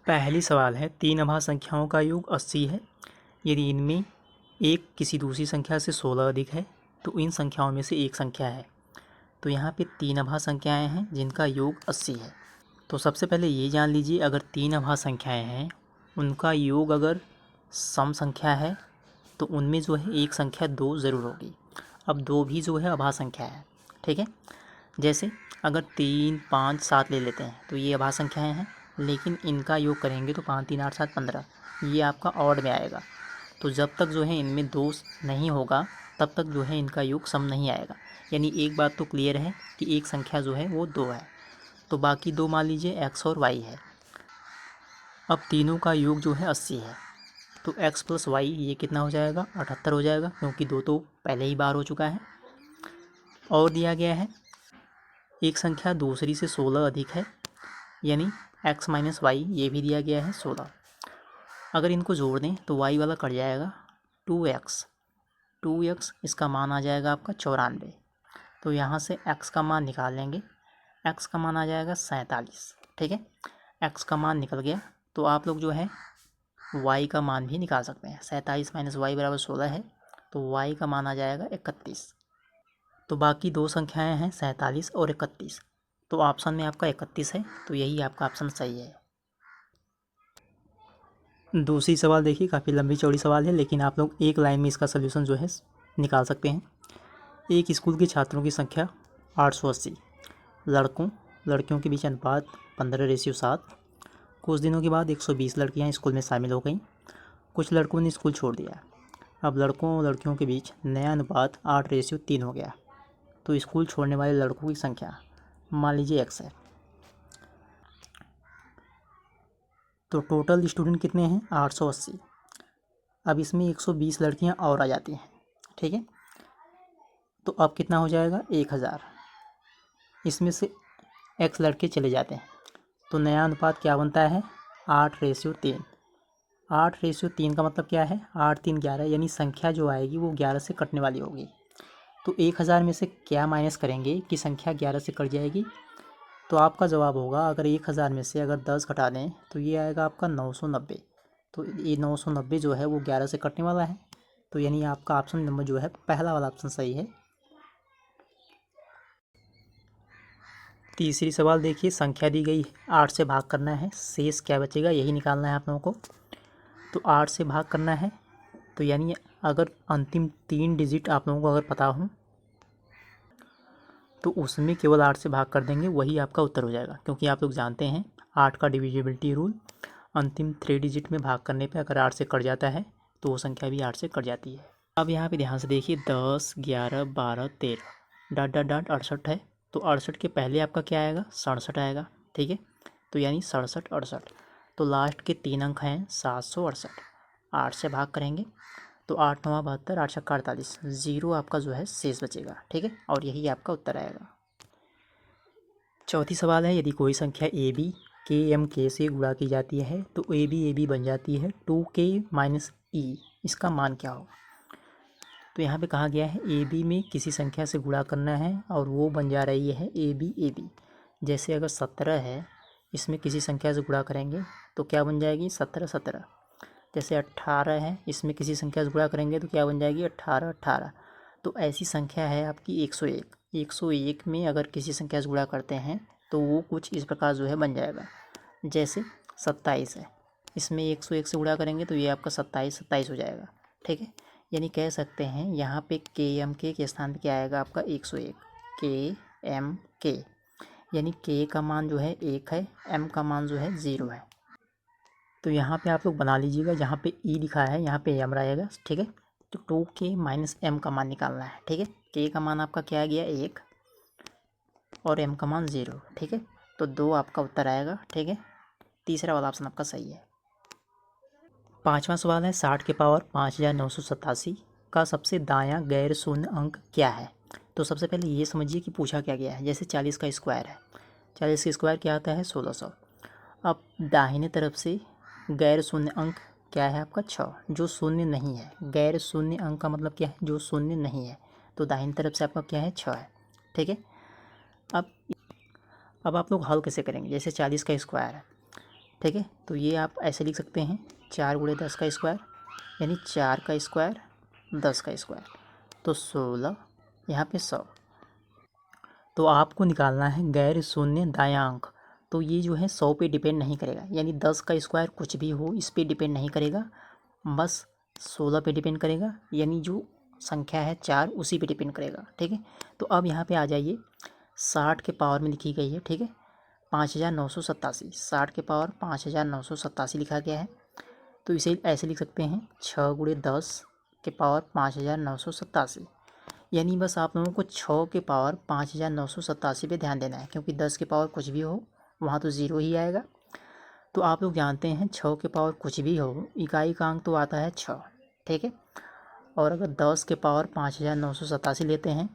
पहली सवाल है, तीन अभाज्य संख्याओं का योग 80 है। यदि इनमें एक किसी दूसरी संख्या से 16 अधिक है तो इन संख्याओं में से एक संख्या है। तो यहाँ पे तीन अभाज्य संख्याएं हैं जिनका योग 80 है। तो सबसे पहले ये जान लीजिए, अगर तीन अभाज्य संख्याएं हैं उनका योग अगर सम संख्या है तो उनमें जो है एक संख्या 2 ज़रूर होगी। अब 2 भी जो है अभाज्य संख्या है, ठीक है। जैसे अगर 3, 5, 7 ले लेते हैं तो ये अभाज्य संख्याएं हैं, लेकिन इनका योग करेंगे तो 5, 3, 8, 7, 15 ये आपका ऑड में आएगा। तो जब तक जो है इनमें 2 नहीं होगा तब तक जो है इनका योग सम नहीं आएगा। यानी एक बात तो क्लियर है कि एक संख्या जो है वो 2 है। तो बाकी 2 मान लीजिए x और y है। अब तीनों का योग जो है 80 है, तो x + y ये कितना हो जाएगा, 78 हो जाएगा, क्योंकि 2 तो पहले ही बार हो चुका है। और दिया गया है एक संख्या दूसरी से 16 अधिक है, यानी x - y ये भी दिया गया है 16। अगर इनको जोड़ दें तो y वाला कट जाएगा, 2x इसका मान आ जाएगा आपका 94। तो यहाँ से x का मान निकाल लेंगे, x का मान आ जाएगा 47, ठीक है। x का मान निकल गया तो आप लोग जो है y का मान भी निकाल सकते हैं। 47 - y = 16 है, तो y का मान आ जाएगा 31। तो बाकी दो संख्याएं हैं 47 और 31, तो ऑप्शन में आपका 31 है, तो यही आपका ऑप्शन सही है। दूसरी सवाल देखिए, काफ़ी लंबी चौड़ी सवाल है, लेकिन आप लोग एक लाइन में इसका सलूशन जो है निकाल सकते हैं। एक स्कूल के छात्रों की संख्या 880, लड़कियों के बीच अनुपात 15:7। कुछ दिनों के बाद 120 लड़कियां स्कूल में शामिल हो गईं। कुछ लड़कों ने स्कूल छोड़ दिया। अब लड़कों और लड़कियों के बीच नया अनुपात 8:3 हो गया। तो स्कूल छोड़ने वाले लड़कों की संख्या मान लीजिए x है। तो टोटल स्टूडेंट कितने हैं, 880। अब इसमें 120 लड़कियां और आ जाती हैं, ठीक है। तो अब कितना हो जाएगा, 1000। इसमें से x लड़के चले जाते हैं, तो नया अनुपात क्या बनता है, 8:3। 8:3 का मतलब क्या है, 8, 3, 11, यानी संख्या जो आएगी वो 11 से कटने वाली होगी। तो 1000 में से क्या माइनस करेंगे कि संख्या 11 से कट जाएगी। तो आपका जवाब होगा, अगर 1000 में से अगर 10 घटा दें तो ये आएगा आपका 990। तो ये 990 जो है वो 11 से कटने वाला है। तो यानी आपका ऑप्शन नंबर जो है पहला वाला ऑप्शन सही है। तीसरी सवाल देखिए, संख्या दी गई 8 से भाग करना है, शेष क्या बचेगा यही निकालना है आप लोगों को। तो 8 से भाग करना है, तो यानी अगर अंतिम 3 डिजिट आप लोगों को अगर पता हो तो उसमें केवल 8 से भाग कर देंगे, वही आपका उत्तर हो जाएगा। क्योंकि आप लोग जानते हैं 8 का डिविजिबिलिटी रूल, अंतिम 3 डिजिट में भाग करने पे अगर 8 से कट जाता है तो वो संख्या भी 8 से कट जाती है। अब यहाँ पे ध्यान से देखिए, 10, 11, 12, 13 डॉट डॉट डॉट 68 है। तो 68 के पहले आपका क्या आएगा, 67 आएगा, ठीक है। तो यानी 67, 68। तो लास्ट के 3 अंक हैं 768। 8 से भाग करेंगे तो 8, 9, 72, 8, 6, 48, 0 आपका जो है शेष बचेगा, ठीक है। और यही आपका उत्तर आएगा। चौथी सवाल है, यदि कोई संख्या ए बी के से गुणा की जाती है तो ए बी बन जाती है 2k - e, इसका मान क्या होगा। तो यहाँ पे कहा गया है ए बी में किसी संख्या से गुणा करना है और वो बन जा रही है ए बी। जैसे अगर 17 है, इसमें किसी संख्या से गुणा करेंगे तो क्या बन जाएगी, 17, 17। जैसे 18 है, इसमें किसी संख्या से गुणा करेंगे तो क्या बन जाएगी, 18, 18। तो ऐसी संख्या है आपकी 101। 101 में अगर किसी संख्या से गुणा करते हैं तो वो कुछ इस प्रकार जो है बन जाएगा। जैसे 27 है, इसमें 101 से गुणा करेंगे तो ये आपका 27, 27 हो जाएगा, ठीक है। यानी कह सकते हैं यहाँ पे के स्थान पे क्या आएगा आपका 101, के, यानी के का मान जो है 1 है, m का मान जो है 0 है। तो यहाँ पे आप लोग बना लीजिएगा, जहाँ पे ई लिखा है यहाँ पे m रहेगा, ठीक है। तो 2k - m का मान निकालना है, ठीक है। k का मान आपका क्या आ गया, 1, और m का मान 0, ठीक है। तो 2 आपका उत्तर आएगा, ठीक है। तीसरा वाला ऑप्शन आपका सही है। पाँचवा सवाल है, 60 के पावर 5987 का सबसे दायां गैर शून्य अंक क्या है। तो सबसे पहले ये समझिए कि पूछा क्या गया है। जैसे 40 का स्क्वायर है, 40 का स्क्वायर क्या आता है, 1600। अब दाहिने तरफ से गैर शून्य अंक क्या है आपका, 6, जो शून्य नहीं है। गैर शून्य अंक का मतलब क्या है, जो शून्य नहीं है। तो दाहिनी तरफ से आपका क्या है, 6 है, ठीक है। अब आप लोग हल कैसे करेंगे। जैसे 40 का स्क्वायर है, ठीक है। तो ये आप ऐसे लिख सकते हैं 4 गुणे 10 का स्क्वायर, यानी 4 का स्क्वायर 10 का स्क्वायर, तो 16, यहाँ पे 100। तो आपको निकालना है गैर शून्य दायां अंक। तो ये जो है 100 पे डिपेंड नहीं करेगा, यानी 10 का स्क्वायर कुछ भी हो इस पे डिपेंड नहीं करेगा, बस 16 पे डिपेंड करेगा, यानी जो संख्या है 4 उसी पे डिपेंड करेगा। ठीक है। तो अब यहाँ पे आ जाइए, 60 के पावर में लिखी गई है। ठीक है, 5987, 60 के पावर 5987 लिखा गया है। तो इसे ऐसे लिख सकते हैं 6 गुणे 10 के पावर 5987, यानी बस आप लोगों को 6 के पावर 5987 पे ध्यान देना है, क्योंकि 10 के पावर कुछ भी हो वहाँ तो ज़ीरो ही आएगा। तो आप लोग जानते हैं 6 के पावर कुछ भी हो इकाई का अंक तो आता है 6। ठीक है। और अगर 10 के पावर 5987 लेते हैं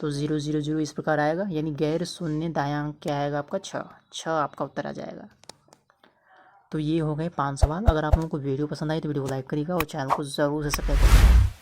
तो 000 इस प्रकार आएगा, यानी गैर शून्य दायां अंक क्या आएगा आपका 6 आपका उत्तर आ जाएगा। तो ये हो गए 5 सवाल। अगर आप लोगों को वीडियो पसंद आई तो वीडियो को लाइक करिएगा और चैनल को ज़रूर से सब्सक्राइब करिएगा।